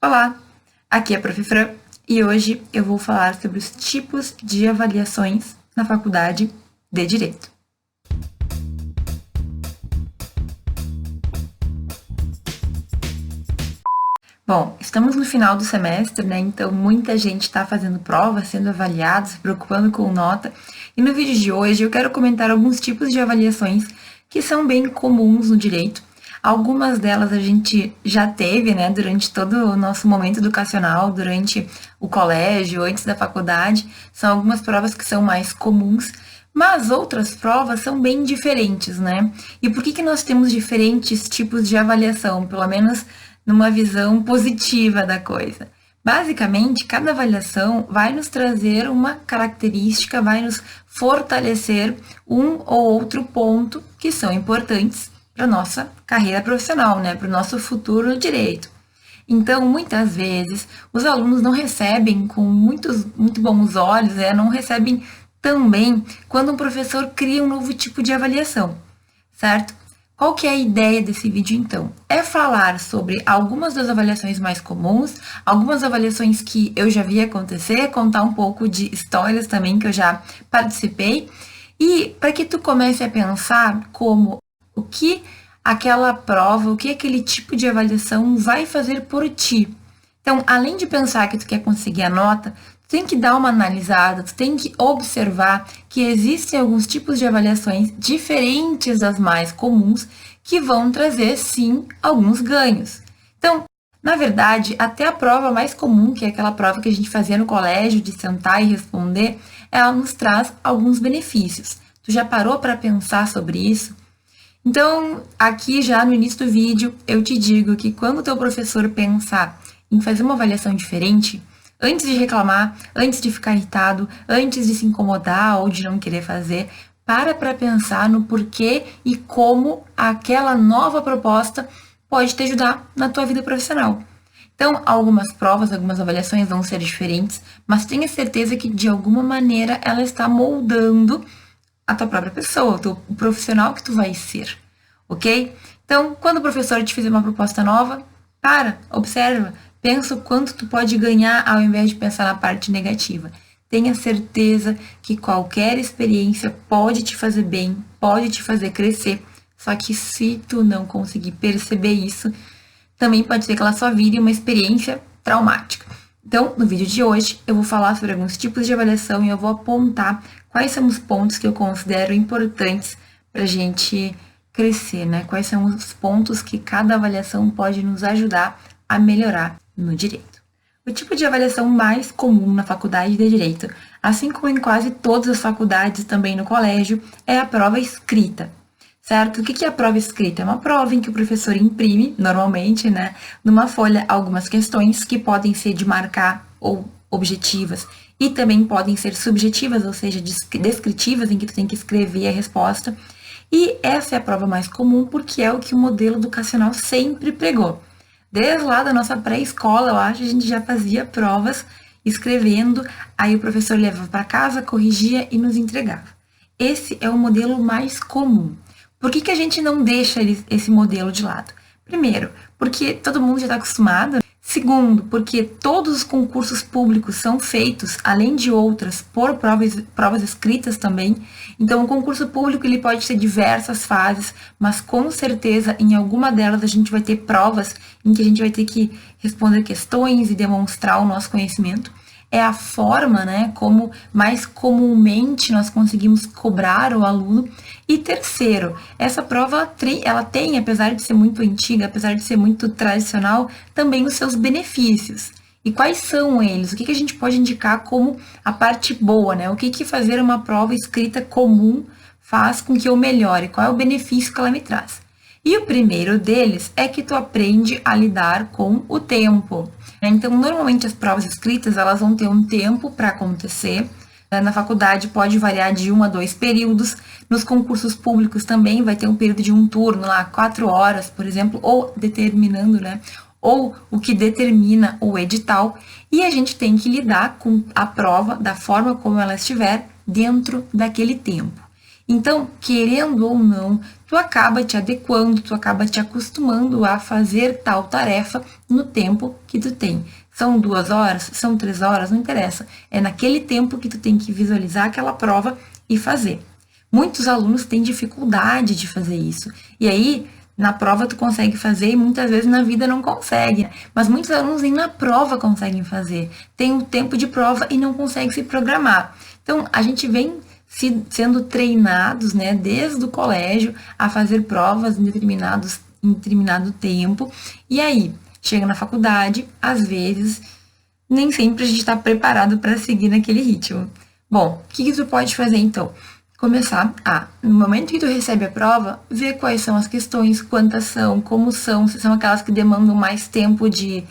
Olá, aqui é a Prof. Fran e hoje eu vou falar sobre os tipos de avaliações na faculdade de Direito. Bom, estamos no final do semestre, né? Então muita gente está fazendo prova, sendo avaliado, se preocupando com nota. E no vídeo de hoje eu quero comentar alguns tipos de avaliações que são bem comuns no direito. Algumas delas a gente já teve, né, durante todo o nosso momento educacional, durante o colégio, antes da faculdade. São algumas provas que são mais comuns, mas outras provas são bem diferentes, né? E por que nós temos diferentes tipos de avaliação? Pelo menos numa visão positiva da coisa. Basicamente, cada avaliação vai nos trazer uma característica, vai nos fortalecer um ou outro ponto que são importantes para a nossa carreira profissional, né? Para o nosso futuro no direito. Então, muitas vezes, os alunos não recebem com muito bons olhos, não recebem tão bem quando um professor cria um novo tipo de avaliação, certo? Qual que é a ideia desse vídeo, então? É falar sobre algumas das avaliações mais comuns, algumas avaliações que eu já vi acontecer, contar um pouco de histórias também que eu já participei, e para que tu comece a pensar como o que aquela prova, o que aquele tipo de avaliação vai fazer por ti. Então, além de pensar que tu quer conseguir a nota, tu tem que dar uma analisada, tu tem que observar que existem alguns tipos de avaliações diferentes das mais comuns que vão trazer, sim, alguns ganhos. Então, na verdade, até a prova mais comum, que é aquela prova que a gente fazia no colégio, de sentar e responder, ela nos traz alguns benefícios. Tu já parou para pensar sobre isso? Então, aqui já no início do vídeo, eu te digo que quando o teu professor pensar em fazer uma avaliação diferente, antes de reclamar, antes de ficar irritado, antes de se incomodar ou de não querer fazer, para pensar no porquê e como aquela nova proposta pode te ajudar na tua vida profissional. Então, algumas provas, algumas avaliações vão ser diferentes, mas tenha certeza que de alguma maneira ela está moldando a tua própria pessoa, o profissional que tu vai ser, ok? Então, quando o professor te fizer uma proposta nova, observa, pensa o quanto tu pode ganhar ao invés de pensar na parte negativa. Tenha certeza que qualquer experiência pode te fazer bem, pode te fazer crescer, só que se tu não conseguir perceber isso, também pode ser que ela só vire uma experiência traumática. Então, no vídeo de hoje, eu vou falar sobre alguns tipos de avaliação e eu vou apontar quais são os pontos que eu considero importantes para a gente crescer, né? Quais são os pontos que cada avaliação pode nos ajudar a melhorar no direito. O tipo de avaliação mais comum na faculdade de direito, assim como em quase todas as faculdades também no colégio, é a prova escrita. Certo? O que é a prova escrita? É uma prova em que o professor imprime, normalmente, né, numa folha, algumas questões que podem ser de marcar ou objetivas e também podem ser subjetivas, ou seja, descritivas, em que tu tem que escrever a resposta. E essa é a prova mais comum porque é o que o modelo educacional sempre pregou. Desde lá da nossa pré-escola, eu acho, a gente já fazia provas escrevendo, aí o professor levava para casa, corrigia e nos entregava. Esse é o modelo mais comum. Por que a gente não deixa esse modelo de lado? Primeiro, porque todo mundo já está acostumado. Segundo, porque todos os concursos públicos são feitos, além de outras, por provas escritas também. Então, o concurso público ele pode ter diversas fases, mas com certeza em alguma delas a gente vai ter provas em que a gente vai ter que responder questões e demonstrar o nosso conhecimento. É a forma, né, como mais comumente nós conseguimos cobrar o aluno. E terceiro, essa prova, ela tem, apesar de ser muito antiga, apesar de ser muito tradicional, também os seus benefícios. E quais são eles? O que a gente pode indicar como a parte boa, né? O que fazer uma prova escrita comum faz com que eu melhore? Qual é o benefício que ela me traz? E o primeiro deles é que tu aprende a lidar com o tempo. Então, normalmente as provas escritas, elas vão ter um tempo para acontecer. Na faculdade pode variar de 1 a 2 períodos. Nos concursos públicos também vai ter um período de um turno lá, 4 horas, por exemplo, ou determinando, né? Ou o que determina o edital. E a gente tem que lidar com a prova da forma como ela estiver dentro daquele tempo. Então, querendo ou não, tu acaba te adequando, tu acaba te acostumando a fazer tal tarefa no tempo que tu tem. São 2 horas, são 3 horas, não interessa. É naquele tempo que tu tem que visualizar aquela prova e fazer. Muitos alunos têm dificuldade de fazer isso. E aí, na prova tu consegue fazer e muitas vezes na vida não consegue. Mas muitos alunos nem na prova conseguem fazer. Tem um tempo de prova e não conseguem se programar. Então, a gente vem sendo treinados, né, desde o colégio a fazer provas em determinado tempo. E aí, chega na faculdade, às vezes, nem sempre a gente está preparado para seguir naquele ritmo. Bom, o que tu pode fazer então? Começar a, no momento que tu recebe a prova, ver quais são as questões, quantas são, como são, se são aquelas que demandam mais tempo de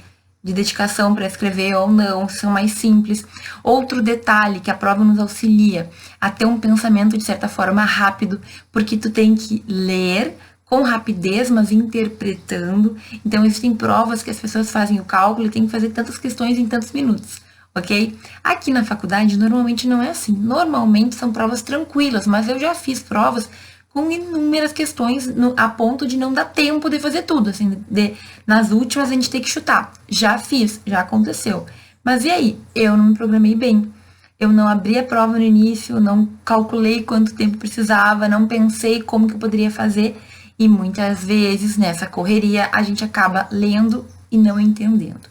dedicação para escrever ou não, se são mais simples. Outro detalhe que a prova nos auxilia a ter um pensamento, de certa forma, rápido, porque tu tem que ler com rapidez, mas interpretando. Então, existem provas que as pessoas fazem o cálculo e tem que fazer tantas questões em tantos minutos, ok? Aqui na faculdade, normalmente não é assim. Normalmente são provas tranquilas, mas eu já fiz provas com inúmeras questões a ponto de não dar tempo de fazer tudo, assim, nas últimas a gente tem que chutar. Já fiz, já aconteceu. Mas e aí? Eu não me programei bem. Eu não abri a prova no início, não calculei quanto tempo precisava, não pensei como que eu poderia fazer. E muitas vezes, nessa correria, a gente acaba lendo e não entendendo.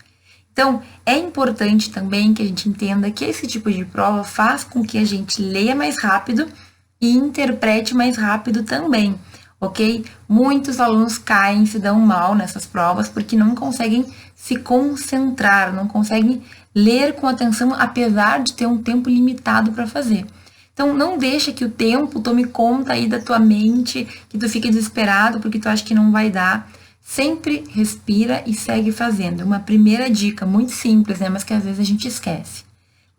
Então, é importante também que a gente entenda que esse tipo de prova faz com que a gente leia mais rápido e interprete mais rápido também, ok? Muitos alunos caem, se dão mal nessas provas porque não conseguem se concentrar, não conseguem ler com atenção, apesar de ter um tempo limitado para fazer. Então, não deixa que o tempo tome conta aí da tua mente, que tu fique desesperado porque tu acha que não vai dar. Sempre respira e segue fazendo. Uma primeira dica muito simples, né, mas que às vezes a gente esquece.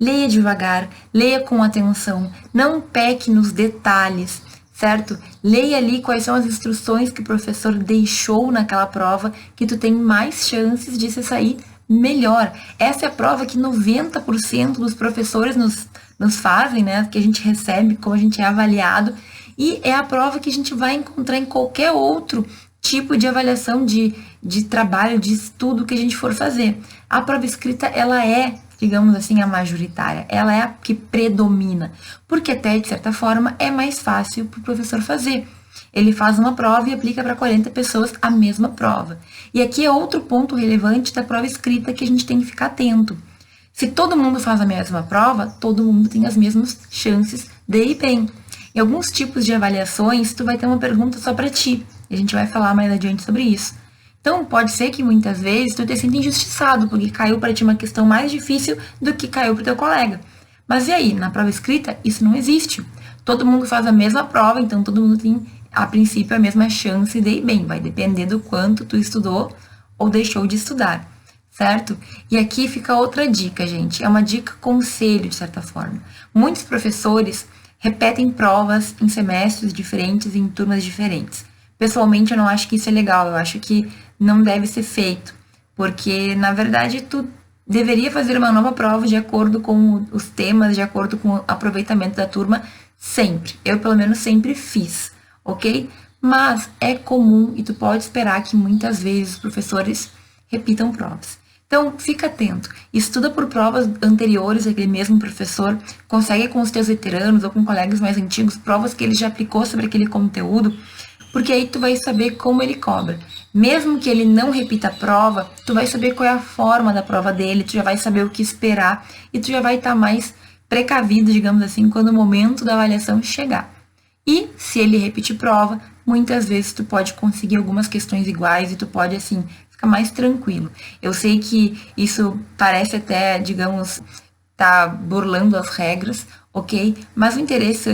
Leia devagar, leia com atenção, não peque nos detalhes, certo? Leia ali quais são as instruções que o professor deixou naquela prova, que tu tem mais chances de se sair melhor. Essa é a prova que 90% dos professores nos fazem, né? Que a gente recebe, como a gente é avaliado, e é a prova que a gente vai encontrar em qualquer outro tipo de avaliação de trabalho, de estudo que a gente for fazer. A prova escrita, ela é, digamos assim, a majoritária. Ela é a que predomina, porque até, de certa forma, é mais fácil para o professor fazer. Ele faz uma prova e aplica para 40 pessoas a mesma prova. E aqui é outro ponto relevante da prova escrita que a gente tem que ficar atento. Se todo mundo faz a mesma prova, todo mundo tem as mesmas chances de ir bem. Em alguns tipos de avaliações, tu vai ter uma pergunta só para ti. E a gente vai falar mais adiante sobre isso. Então, pode ser que muitas vezes tu te sinta injustiçado, porque caiu para ti uma questão mais difícil do que caiu para o teu colega. Mas e aí? Na prova escrita, isso não existe. Todo mundo faz a mesma prova, então todo mundo tem, a princípio, a mesma chance de ir bem. Vai depender do quanto tu estudou ou deixou de estudar, certo? E aqui fica outra dica, gente. É uma dica conselho, de certa forma. Muitos professores repetem provas em semestres diferentes e em turmas diferentes. Pessoalmente, eu não acho que isso é legal, eu acho que não deve ser feito, porque, na verdade, tu deveria fazer uma nova prova de acordo com os temas, de acordo com o aproveitamento da turma, sempre. Eu, pelo menos, sempre fiz, ok? Mas é comum e tu pode esperar que muitas vezes os professores repitam provas. Então, fica atento, estuda por provas anteriores, aquele mesmo professor, consegue com os teus veteranos ou com colegas mais antigos, provas que ele já aplicou sobre aquele conteúdo, porque aí tu vai saber como ele cobra. Mesmo que ele não repita a prova, tu vai saber qual é a forma da prova dele, tu já vai saber o que esperar e tu já vai estar mais precavido, digamos assim, quando o momento da avaliação chegar. E se ele repetir prova, muitas vezes tu pode conseguir algumas questões iguais e tu pode, assim, ficar mais tranquilo. Eu sei que isso parece até, digamos, tá burlando as regras, ok? Mas o interesse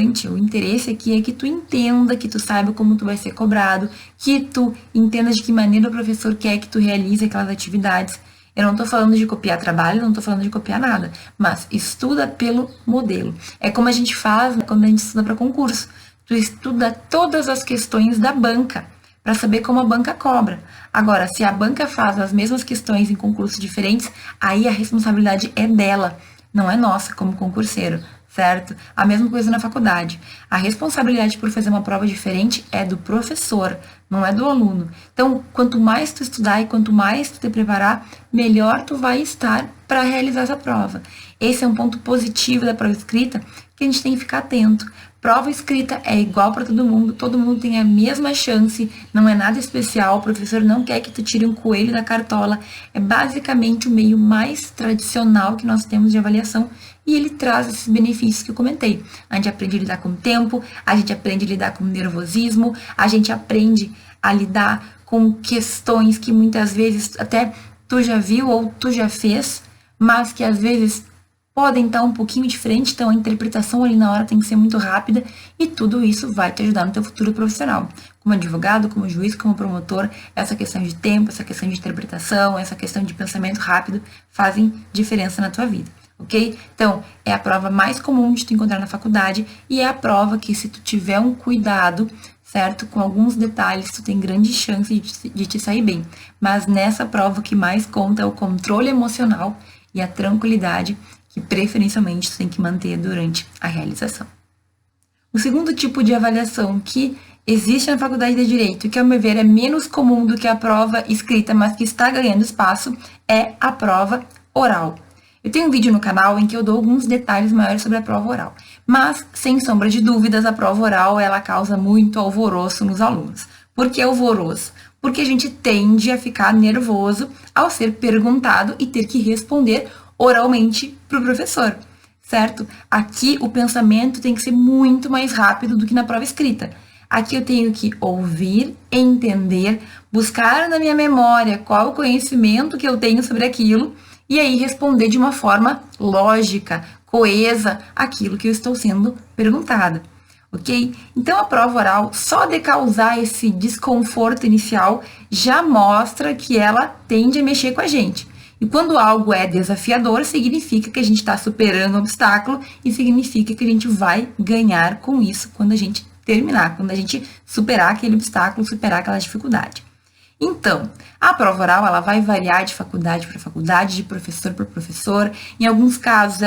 aqui é que tu entenda, que tu saiba como tu vai ser cobrado, que tu entenda de que maneira o professor quer que tu realize aquelas atividades. Eu não tô falando de copiar trabalho, não tô falando de copiar nada, mas estuda pelo modelo. É como a gente faz quando a gente estuda para concurso. Tu estuda todas as questões da banca, para saber como a banca cobra. Agora, se a banca faz as mesmas questões em concursos diferentes, aí a responsabilidade é dela, não é nossa como concurseiro. certo? A mesma coisa na faculdade. A responsabilidade por fazer uma prova diferente é do professor, não é do aluno. Então, quanto mais tu estudar e quanto mais tu te preparar, melhor tu vai estar para realizar essa prova. Esse é um ponto positivo da prova escrita que a gente tem que ficar atento. Prova escrita é igual para todo mundo tem a mesma chance, não é nada especial, o professor não quer que tu tire um coelho da cartola, é basicamente o meio mais tradicional que nós temos de avaliação e ele traz esses benefícios que eu comentei. A gente aprende a lidar com o tempo, a gente aprende a lidar com o nervosismo, a gente aprende a lidar com questões que muitas vezes até tu já viu ou tu já fez, mas que às vezes podem estar um pouquinho diferente, então a interpretação ali na hora tem que ser muito rápida e tudo isso vai te ajudar no teu futuro profissional. Como advogado, como juiz, como promotor, essa questão de tempo, essa questão de interpretação, essa questão de pensamento rápido fazem diferença na tua vida, ok? Então, é a prova mais comum de tu encontrar na faculdade e é a prova que se tu tiver um cuidado, certo? Com alguns detalhes, tu tem grande chance de te sair bem. Mas nessa prova o que mais conta é o controle emocional e a tranquilidade que preferencialmente tu tem que manter durante a realização. O segundo tipo de avaliação que existe na faculdade de Direito, que ao meu ver é menos comum do que a prova escrita, mas que está ganhando espaço, é a prova oral. Eu tenho um vídeo no canal em que eu dou alguns detalhes maiores sobre a prova oral, mas, sem sombra de dúvidas, a prova oral ela causa muito alvoroço nos alunos. Por que alvoroço? Porque a gente tende a ficar nervoso ao ser perguntado e ter que responder oralmente para o professor, certo? Aqui o pensamento tem que ser muito mais rápido do que na prova escrita. Aqui eu tenho que ouvir, entender, buscar na minha memória qual o conhecimento que eu tenho sobre aquilo e aí responder de uma forma lógica, coesa, aquilo que eu estou sendo perguntada, ok? Então a prova oral, só de causar esse desconforto inicial, já mostra que ela tende a mexer com a gente. E quando algo é desafiador, significa que a gente está superando um obstáculo e significa que a gente vai ganhar com isso quando a gente terminar, quando a gente superar aquele obstáculo, superar aquela dificuldade. Então, a prova oral ela vai variar de faculdade para faculdade, de professor para professor. Em alguns casos,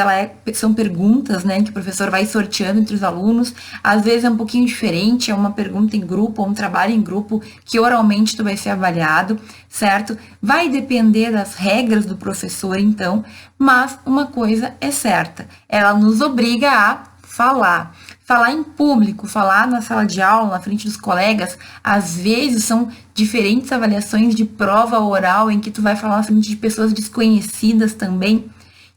são perguntas, né, que o professor vai sorteando entre os alunos. Às vezes é um pouquinho diferente, é uma pergunta em grupo, ou um trabalho em grupo que oralmente tu vai ser avaliado, certo? Vai depender das regras do professor, então, mas uma coisa é certa, ela nos obriga a falar. Falar em público, falar na sala de aula, na frente dos colegas, às vezes são diferentes avaliações de prova oral em que tu vai falar na frente de pessoas desconhecidas também.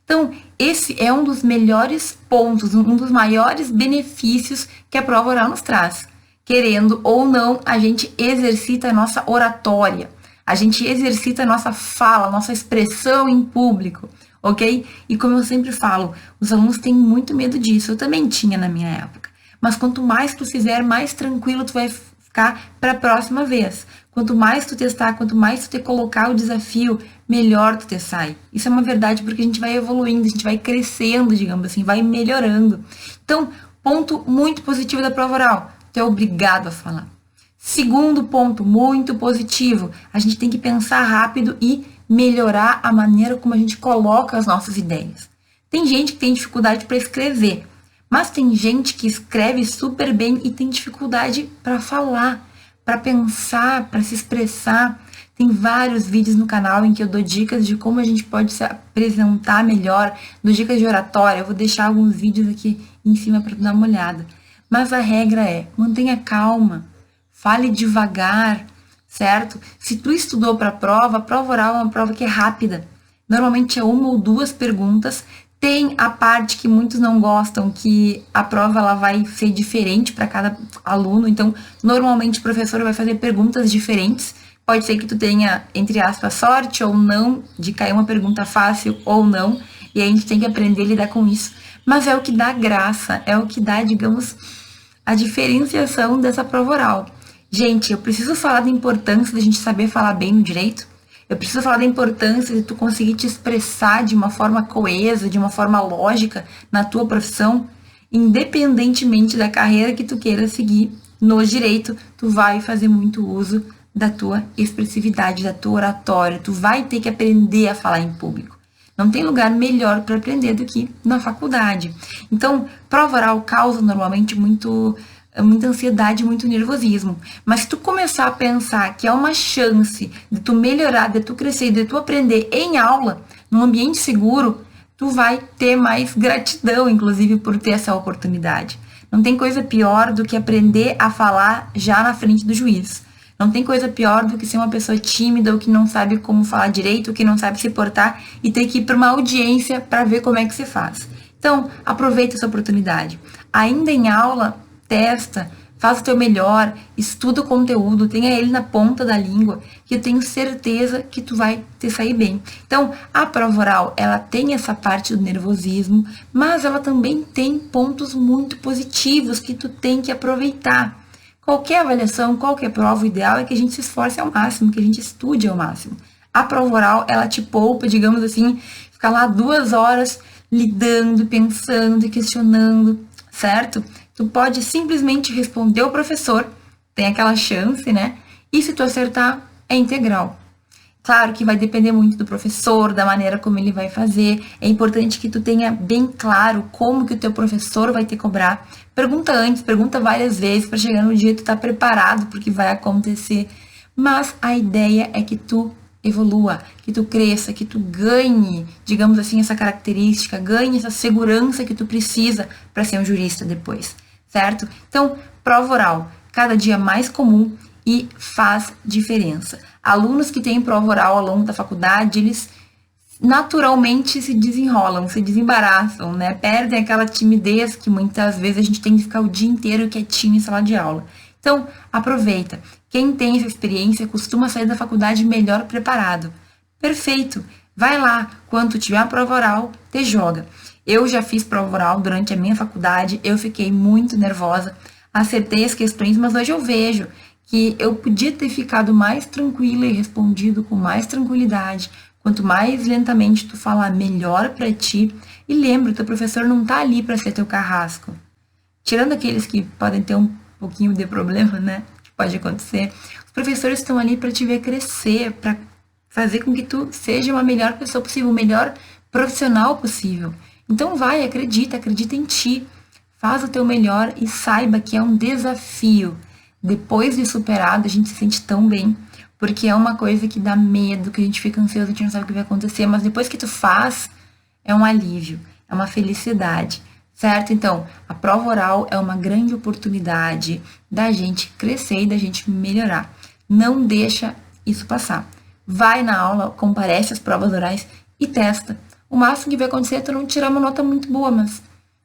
Então, esse é um dos melhores pontos, um dos maiores benefícios que a prova oral nos traz. Querendo ou não, a gente exercita a nossa oratória, a gente exercita a nossa fala, a nossa expressão em público. Ok? E como eu sempre falo, os alunos têm muito medo disso. Eu também tinha na minha época. Mas quanto mais tu fizer, mais tranquilo tu vai ficar para a próxima vez. Quanto mais tu testar, quanto mais tu te colocar o desafio, melhor tu te sai. Isso é uma verdade porque a gente vai evoluindo, a gente vai crescendo, digamos assim, vai melhorando. Então, ponto muito positivo da prova oral. Tu é obrigado a falar. Segundo ponto muito positivo, a gente tem que pensar rápido e melhorar a maneira como a gente coloca as nossas ideias. Tem gente que tem dificuldade para escrever, mas tem gente que escreve super bem e tem dificuldade para falar, para pensar, para se expressar. Tem vários vídeos no canal em que eu dou dicas de como a gente pode se apresentar melhor, dou dicas de oratória. Eu vou deixar alguns vídeos aqui em cima para tu dar uma olhada. Mas a regra é, mantenha calma, fale devagar, certo? Se tu estudou para a prova oral é uma prova que é rápida. Normalmente é uma ou duas perguntas. Tem a parte que muitos não gostam, que a prova ela vai ser diferente para cada aluno. Então, normalmente o professor vai fazer perguntas diferentes. Pode ser que tu tenha, entre aspas, sorte ou não, de cair uma pergunta fácil ou não. E a gente tem que aprender a lidar com isso. Mas é o que dá graça, é o que dá, digamos, a diferenciação dessa prova oral. Gente, eu preciso falar da importância da gente saber falar bem no direito. Eu preciso falar da importância de tu conseguir te expressar de uma forma coesa, de uma forma lógica na tua profissão, independentemente da carreira que tu queira seguir no direito, tu vai fazer muito uso da tua expressividade, da tua oratória, tu vai ter que aprender a falar em público. Não tem lugar melhor para aprender do que na faculdade. Então, prova oral causa normalmente muita ansiedade, muito nervosismo. Mas se tu começar a pensar que é uma chance de tu melhorar, de tu crescer, de tu aprender em aula, num ambiente seguro, tu vai ter mais gratidão, inclusive, por ter essa oportunidade. Não tem coisa pior do que aprender a falar já na frente do juiz. Não tem coisa pior do que ser uma pessoa tímida ou que não sabe como falar direito, ou que não sabe se portar e ter que ir para uma audiência para ver como é que se faz. Então, aproveita essa oportunidade. Ainda em aula, testa, faz o teu melhor, estuda o conteúdo, tenha ele na ponta da língua, que eu tenho certeza que tu vai te sair bem. Então, a prova oral, ela tem essa parte do nervosismo, mas ela também tem pontos muito positivos que tu tem que aproveitar. Qualquer avaliação, qualquer prova, o ideal é que a gente se esforce ao máximo, que a gente estude ao máximo. A prova oral, ela te poupa, digamos assim, ficar lá 2 horas lidando, pensando e questionando, certo? Tu pode simplesmente responder o professor, tem aquela chance, né? E se tu acertar, é integral. Claro que vai depender muito do professor, da maneira como ele vai fazer. É importante que tu tenha bem claro como que o teu professor vai te cobrar. Pergunta antes, pergunta várias vezes para chegar no dia tu tá preparado porque vai acontecer. Mas a ideia é que tu evolua, que tu cresça, que tu ganhe, digamos assim, essa característica, ganhe essa segurança que tu precisa para ser um jurista depois, certo? Então, prova oral, cada dia mais comum e faz diferença. Alunos que têm prova oral ao longo da faculdade, eles naturalmente se desenrolam, se desembaraçam, né? Perdem aquela timidez que muitas vezes a gente tem que ficar o dia inteiro quietinho em sala de aula. Então, aproveita. Quem tem essa experiência costuma sair da faculdade melhor preparado. Perfeito. Vai lá, quando tiver a prova oral, te joga. Eu já fiz prova oral durante a minha faculdade, eu fiquei muito nervosa, acertei as questões, mas hoje eu vejo que eu podia ter ficado mais tranquila e respondido com mais tranquilidade. Quanto mais lentamente tu falar, melhor para ti. E lembra, teu professor não tá ali para ser teu carrasco. Tirando aqueles que podem ter um pouquinho de problema, né? Que pode acontecer. Os professores estão ali para te ver crescer, para fazer com que tu seja uma melhor pessoa possível, o melhor profissional possível. Então vai, acredita em ti. Faz o teu melhor e saiba que é um desafio. Depois de superado, a gente se sente tão bem, porque é uma coisa que dá medo, que a gente fica ansioso, a gente não sabe o que vai acontecer, mas depois que tu faz, é um alívio, é uma felicidade, certo? Então, a prova oral é uma grande oportunidade da gente crescer e da gente melhorar. Não deixa isso passar. Vai na aula, comparece às provas orais e testa. O máximo que vai acontecer é tu não tirar uma nota muito boa, mas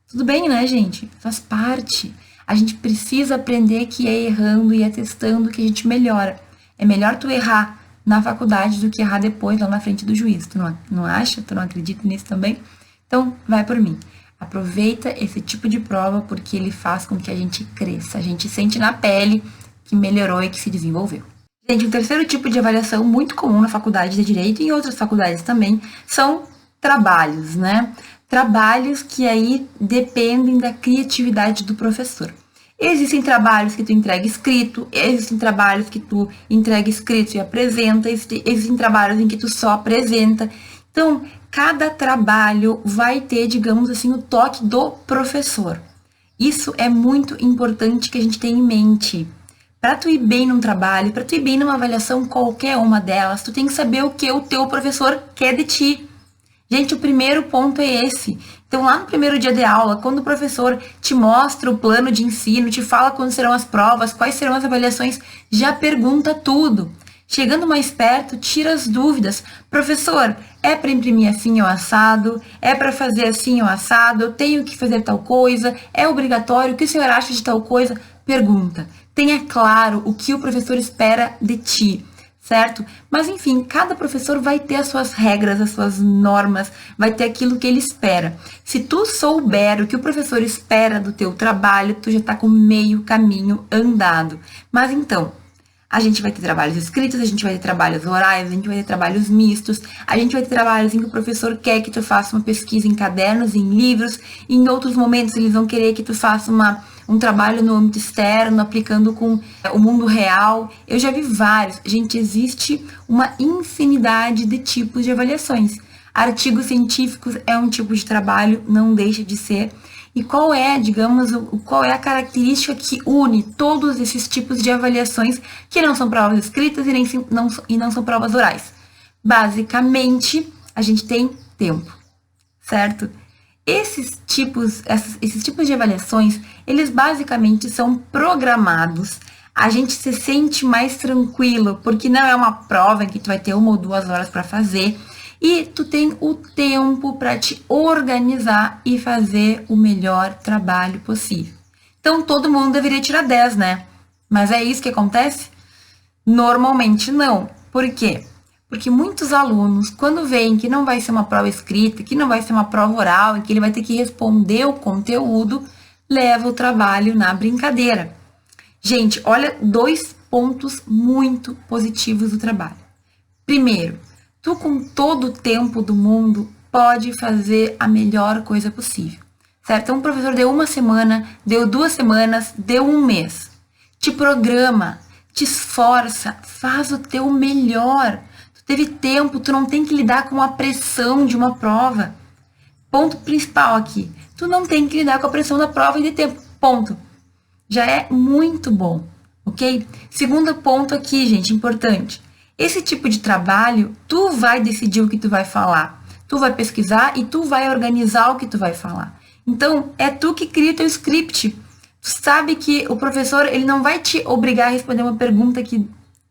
tudo bem, né, gente? Faz parte. A gente precisa aprender que é errando e é testando que a gente melhora. É melhor tu errar na faculdade do que errar depois lá na frente do juiz. Tu não acha? Tu não acredita nisso também? Então, vai por mim. Aproveita esse tipo de prova porque ele faz com que a gente cresça. A gente sente na pele que melhorou e que se desenvolveu. Gente, um terceiro tipo de avaliação muito comum na faculdade de Direito e em outras faculdades também são trabalhos, né? Trabalhos que aí dependem da criatividade do professor. Existem trabalhos que tu entrega escrito, existem trabalhos que tu entrega escrito e apresenta, existem trabalhos em que tu só apresenta. Então, cada trabalho vai ter, digamos assim, o toque do professor. Isso é muito importante que a gente tenha em mente. Para tu ir bem num trabalho, para tu ir bem numa avaliação, qualquer uma delas, tu tem que saber o que o teu professor quer de ti. Gente, o primeiro ponto é esse. Então, lá no primeiro dia de aula, quando o professor te mostra o plano de ensino, te fala quando serão as provas, quais serão as avaliações, já pergunta tudo. Chegando mais perto, tira as dúvidas. Professor, é para imprimir assim ou assado? É para fazer assim ou assado? Eu tenho que fazer tal coisa? É obrigatório? O que o senhor acha de tal coisa? Pergunta. Tenha claro o que o professor espera de ti. Certo? Mas enfim, cada professor vai ter as suas regras, as suas normas, vai ter aquilo que ele espera. Se tu souber o que o professor espera do teu trabalho, tu já tá com meio caminho andado. Mas então, a gente vai ter trabalhos escritos, a gente vai ter trabalhos orais, a gente vai ter trabalhos mistos, a gente vai ter trabalhos em que o professor quer que tu faça uma pesquisa em cadernos, em livros, e em outros momentos eles vão querer que tu faça um trabalho no âmbito externo, aplicando com o mundo real. Eu já vi vários. Gente, existe uma infinidade de tipos de avaliações. Artigos científicos é um tipo de trabalho, não deixa de ser. E qual é, digamos, qual é a característica que une todos esses tipos de avaliações que não são provas escritas e não são provas orais? Basicamente, a gente tem tempo, certo? Esses tipos de avaliações, eles basicamente são programados. A gente se sente mais tranquilo, porque não é uma prova em que tu vai ter 1 ou 2 horas para fazer, e tu tem o tempo para te organizar e fazer o melhor trabalho possível. Então, todo mundo deveria tirar 10, né? Mas é isso que acontece? Normalmente não. Por quê? Porque muitos alunos, quando veem que não vai ser uma prova escrita, que não vai ser uma prova oral, em que ele vai ter que responder o conteúdo, leva o trabalho na brincadeira. Gente, olha 2 pontos muito positivos do trabalho. Primeiro, tu com todo o tempo do mundo pode fazer a melhor coisa possível, certo? Então, o professor deu 1 semana, deu 2 semanas, deu 1 mês. Te programa, te esforça, faz o teu melhor. Tu teve tempo, tu não tem que lidar com a pressão de uma prova. Ponto principal aqui, tu não tem que lidar com a pressão da prova e de tempo, ponto. Já é muito bom, ok? Segundo ponto aqui, gente, importante. Esse tipo de trabalho, tu vai decidir o que tu vai falar. Tu vai pesquisar e tu vai organizar o que tu vai falar. Então, é tu que cria o teu script. Tu sabe que o professor, ele não vai te obrigar a responder uma pergunta que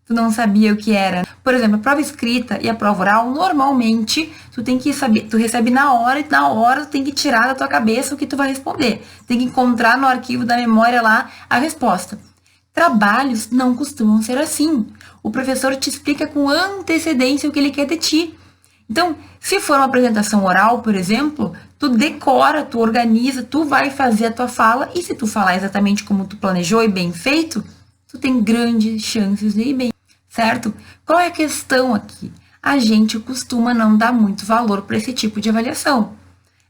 tu não sabia o que era. Por exemplo, a prova escrita e a prova oral, normalmente, tu tem que saber, tu recebe na hora e na hora tu tem que tirar da tua cabeça o que tu vai responder. Tem que encontrar no arquivo da memória lá a resposta. Trabalhos não costumam ser assim. O professor te explica com antecedência o que ele quer de ti. Então, se for uma apresentação oral, por exemplo, tu decora, tu organiza, tu vai fazer a tua fala e se tu falar exatamente como tu planejou e bem feito, tu tem grandes chances de ir bem, certo? Qual é a questão aqui? A gente costuma não dar muito valor para esse tipo de avaliação.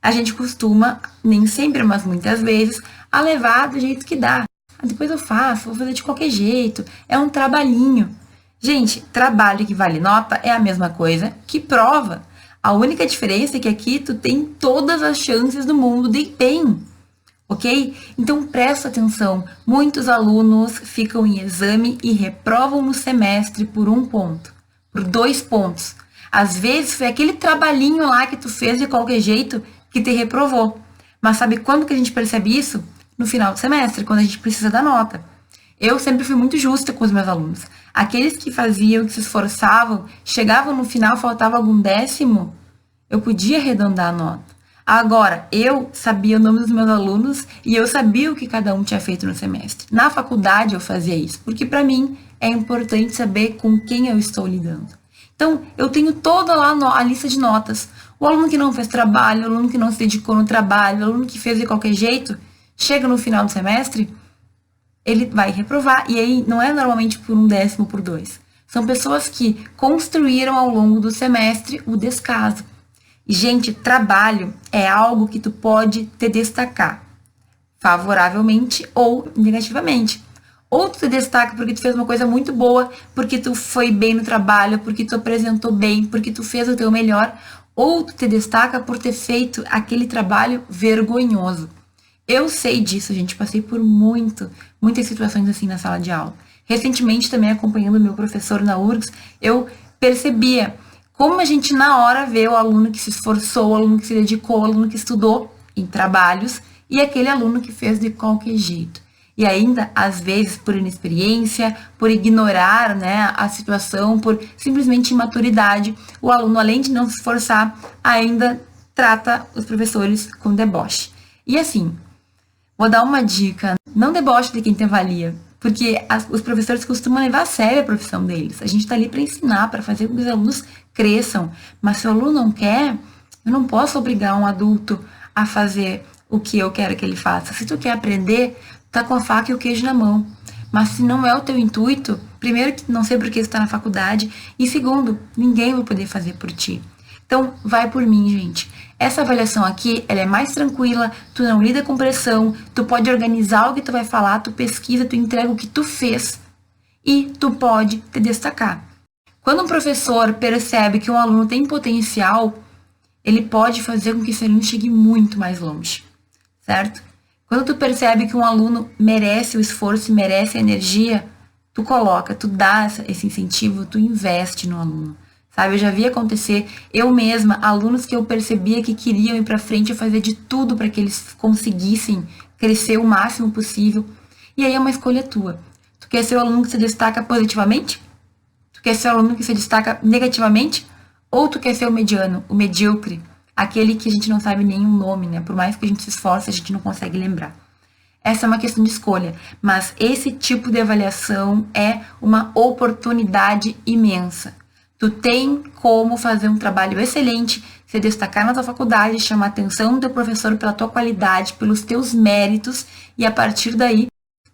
A gente costuma, nem sempre, mas muitas vezes, a levar do jeito que dá. Depois eu faço, vou fazer de qualquer jeito, é um trabalhinho. Gente, trabalho que vale nota é a mesma coisa que prova. A única diferença é que aqui tu tem todas as chances do mundo de ir bem, ok? Então presta atenção, muitos alunos ficam em exame e reprovam no semestre por 1 ponto, por 2 pontos. Às vezes foi aquele trabalhinho lá que tu fez de qualquer jeito que te reprovou. Mas sabe quando que a gente percebe isso? No final do semestre, quando a gente precisa da nota. Eu sempre fui muito justa com os meus alunos. Aqueles que faziam, que se esforçavam, chegavam no final, faltava algum décimo, eu podia arredondar a nota. Agora, eu sabia o nome dos meus alunos e eu sabia o que cada um tinha feito no semestre. Na faculdade eu fazia isso, porque para mim é importante saber com quem eu estou lidando. Então, eu tenho toda lá a lista de notas. O aluno que não fez trabalho, o aluno que não se dedicou no trabalho, o aluno que fez de qualquer jeito, chega no final do semestre, ele vai reprovar. E aí não é normalmente por 1 décimo, por 2. São pessoas que construíram ao longo do semestre o descaso. E, gente, trabalho é algo que tu pode te destacar favoravelmente ou negativamente. Ou tu te destaca porque tu fez uma coisa muito boa, porque tu foi bem no trabalho, porque tu apresentou bem, porque tu fez o teu melhor, ou tu te destaca por ter feito aquele trabalho vergonhoso. Eu sei disso, gente, passei por muitas situações assim na sala de aula. Recentemente, também acompanhando o meu professor na URGS, eu percebia como a gente na hora vê o aluno que se esforçou, o aluno que se dedicou, o aluno que estudou em trabalhos e aquele aluno que fez de qualquer jeito. E ainda, às vezes, por inexperiência, por ignorar, né, a situação, por simplesmente imaturidade, o aluno, além de não se esforçar, ainda trata os professores com deboche. E assim, vou dar uma dica, não deboche de quem te avalia, porque os professores costumam levar a sério a profissão deles. A gente está ali para ensinar, para fazer com que os alunos cresçam. Mas se o aluno não quer, eu não posso obrigar um adulto a fazer o que eu quero que ele faça. Se tu quer aprender, tá com a faca e o queijo na mão. Mas se não é o teu intuito, primeiro que não sei por que você está na faculdade, e segundo, ninguém vai poder fazer por ti. Então, vai por mim, gente. Essa avaliação aqui, ela é mais tranquila, tu não lida com pressão, tu pode organizar o que tu vai falar, tu pesquisa, tu entrega o que tu fez e tu pode te destacar. Quando um professor percebe que um aluno tem potencial, ele pode fazer com que esse aluno chegue muito mais longe, certo? Quando tu percebe que um aluno merece o esforço e merece a energia, tu coloca, tu dá esse incentivo, tu investe no aluno, sabe? Eu já vi acontecer, eu mesma, alunos que eu percebia que queriam ir para frente, eu fazia de tudo para que eles conseguissem crescer o máximo possível. E aí é uma escolha tua. Tu quer ser o aluno que se destaca positivamente? Tu quer ser o aluno que se destaca negativamente? Ou tu quer ser o mediano, o medíocre, aquele que a gente não sabe nem o nome, né? Por mais que a gente se esforce, a gente não consegue lembrar. Essa é uma questão de escolha, mas esse tipo de avaliação é uma oportunidade imensa. Tu tem como fazer um trabalho excelente, se destacar na tua faculdade, chamar a atenção do teu professor pela tua qualidade, pelos teus méritos, e a partir daí,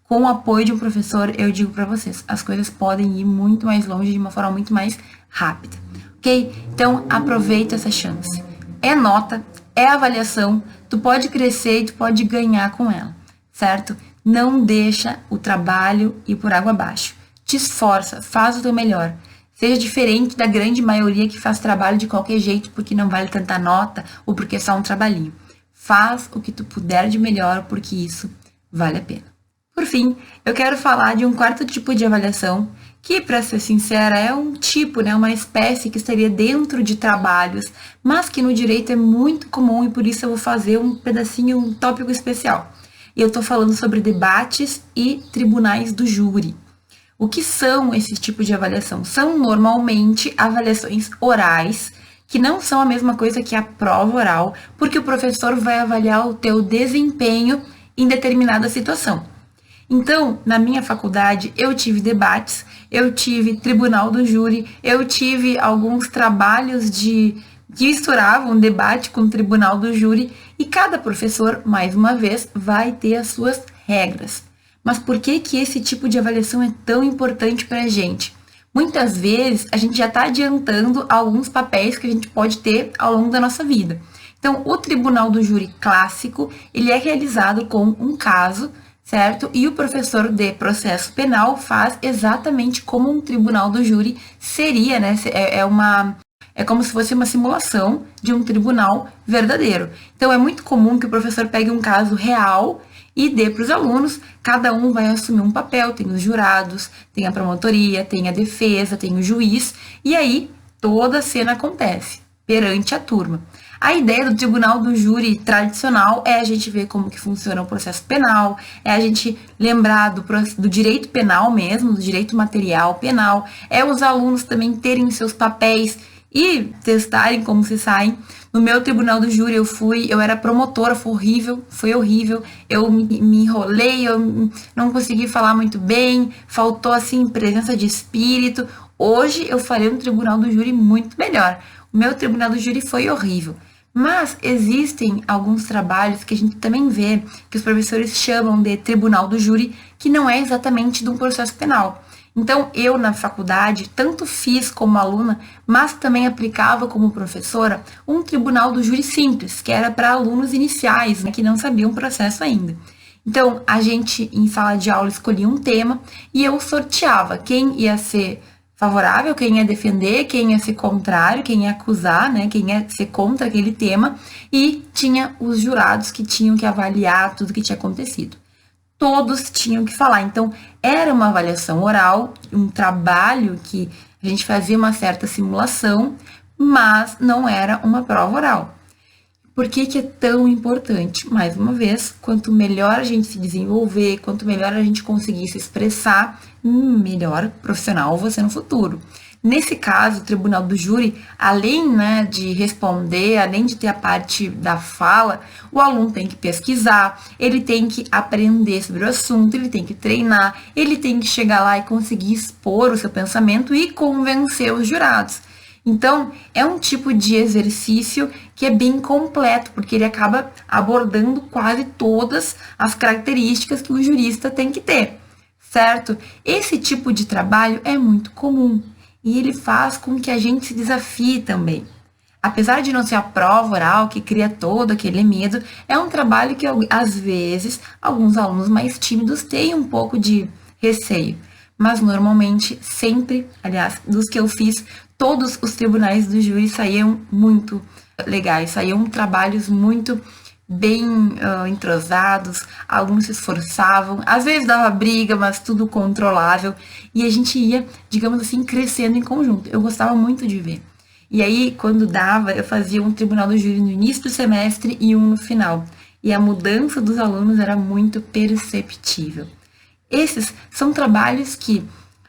com o apoio de um professor, eu digo para vocês, as coisas podem ir muito mais longe de uma forma muito mais rápida, ok? Então, aproveita essa chance. É nota, é avaliação, tu pode crescer e tu pode ganhar com ela, certo? Não deixa o trabalho ir por água abaixo. Te esforça, faz o teu melhor. Seja diferente da grande maioria que faz trabalho de qualquer jeito porque não vale tanta nota ou porque é só um trabalhinho. Faz o que tu puder de melhor porque isso vale a pena. Por fim, eu quero falar de um quarto tipo de avaliação que, para ser sincera, é um tipo, né, uma espécie que estaria dentro de trabalhos, mas que no direito é muito comum e por isso eu vou fazer um pedacinho, um tópico especial. E eu estou falando sobre debates e tribunais do júri. O que são esses tipos de avaliação? São normalmente avaliações orais, que não são a mesma coisa que a prova oral, porque o professor vai avaliar o teu desempenho em determinada situação. Então, na minha faculdade, eu tive debates, eu tive tribunal do júri, eu tive alguns trabalhos que misturavam debate com o tribunal do júri, e cada professor, mais uma vez, vai ter as suas regras. Mas por que esse tipo de avaliação é tão importante para a gente? Muitas vezes a gente já está adiantando alguns papéis que a gente pode ter ao longo da nossa vida. Então, o tribunal do júri clássico, ele é realizado com um caso, certo? E o professor de processo penal faz exatamente como um tribunal do júri seria, né? É como se fosse uma simulação de um tribunal verdadeiro. Então, é muito comum que o professor pegue um caso real e dê para os alunos, cada um vai assumir um papel, tem os jurados, tem a promotoria, tem a defesa, tem o juiz, e aí toda a cena acontece perante a turma. A ideia do tribunal do júri tradicional é a gente ver como que funciona o processo penal, é a gente lembrar do direito penal mesmo, do direito material penal, é os alunos também terem seus papéis e testarem como se saem. No meu tribunal do júri eu era promotora, foi horrível, eu me enrolei, eu não consegui falar muito bem, faltou assim presença de espírito. Hoje eu farei um tribunal do júri muito melhor. O meu tribunal do júri foi horrível. Mas existem alguns trabalhos que a gente também vê, que os professores chamam de tribunal do júri, que não é exatamente de um processo penal. Então, eu na faculdade, tanto fiz como aluna, mas também aplicava como professora, um tribunal do júri simples, que era para alunos iniciais, né, que não sabiam o processo ainda. Então, a gente, em sala de aula, escolhia um tema e eu sorteava quem ia ser favorável, quem ia defender, quem ia ser contrário, quem ia acusar, né, quem ia ser contra aquele tema, e tinha os jurados que tinham que avaliar tudo que tinha acontecido. Todos tinham que falar. Então, era uma avaliação oral, um trabalho que a gente fazia uma certa simulação, mas não era uma prova oral. Por que é tão importante? Mais uma vez, quanto melhor a gente se desenvolver, quanto melhor a gente conseguir se expressar, melhor profissional você no futuro. Nesse caso, o tribunal do júri, além, né, de responder, além de ter a parte da fala, o aluno tem que pesquisar, ele tem que aprender sobre o assunto, ele tem que treinar, ele tem que chegar lá e conseguir expor o seu pensamento e convencer os jurados. Então, é um tipo de exercício que é bem completo, porque ele acaba abordando quase todas as características que o jurista tem que ter, certo? Esse tipo de trabalho é muito comum e ele faz com que a gente se desafie também. Apesar de não ser a prova oral que cria todo aquele medo, é um trabalho que, às vezes, alguns alunos mais tímidos têm um pouco de receio. Mas, normalmente, sempre, aliás, dos que eu fiz, todos os tribunais do júri saíam muito legais, saíam trabalhos muito bem entrosados, alunos se esforçavam, às vezes dava briga, mas tudo controlável, e a gente ia, digamos assim, crescendo em conjunto. Eu gostava muito de ver. E aí, quando dava, eu fazia um tribunal do júri no início do semestre e um no final. E a mudança dos alunos era muito perceptível. Esses são trabalhos que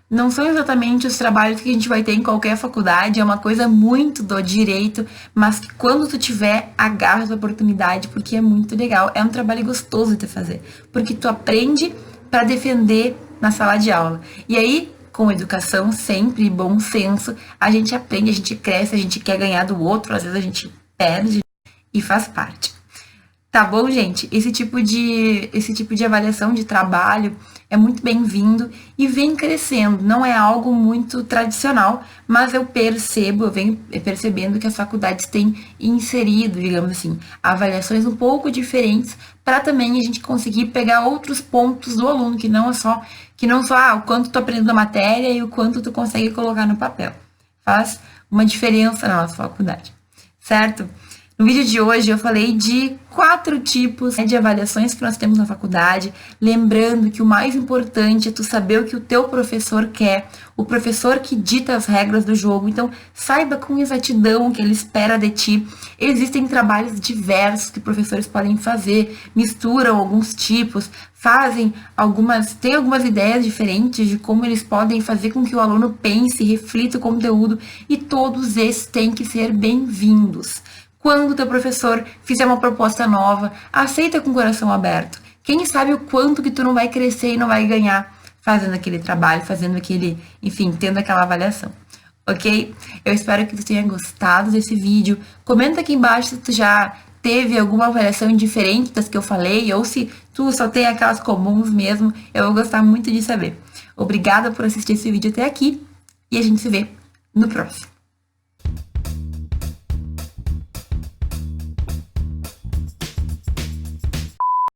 não são exatamente os trabalhos que a gente vai ter em qualquer faculdade, é uma coisa muito do direito, mas que quando tu tiver, agarra essa oportunidade, porque é muito legal, é um trabalho gostoso de fazer, porque tu aprende para defender na sala de aula. E aí, com educação sempre e bom senso, a gente aprende, a gente cresce, a gente quer ganhar do outro, às vezes a gente perde e faz parte. Tá bom, gente? Esse tipo de avaliação de trabalho é muito bem-vindo e vem crescendo. Não é algo muito tradicional, mas eu venho percebendo que as faculdades têm inserido, digamos assim, avaliações um pouco diferentes para também a gente conseguir pegar outros pontos do aluno, que não só o quanto tu aprende da matéria e o quanto tu consegue colocar no papel. Faz uma diferença na nossa faculdade, certo? No vídeo de hoje eu falei de 4 tipos de avaliações que nós temos na faculdade, lembrando que o mais importante é tu saber o que o teu professor quer, o professor que dita as regras do jogo, então saiba com exatidão o que ele espera de ti. Existem trabalhos diversos que professores podem fazer, misturam alguns tipos, têm algumas ideias diferentes de como eles podem fazer com que o aluno pense, reflita o conteúdo, e todos esses têm que ser bem-vindos. Quando o teu professor fizer uma proposta nova, aceita com o coração aberto. Quem sabe o quanto que tu não vai crescer e não vai ganhar fazendo aquele trabalho, enfim, tendo aquela avaliação. Ok? Eu espero que tu tenha gostado desse vídeo. Comenta aqui embaixo se tu já teve alguma avaliação diferente das que eu falei, ou se tu só tem aquelas comuns mesmo. Eu vou gostar muito de saber. Obrigada por assistir esse vídeo até aqui e a gente se vê no próximo.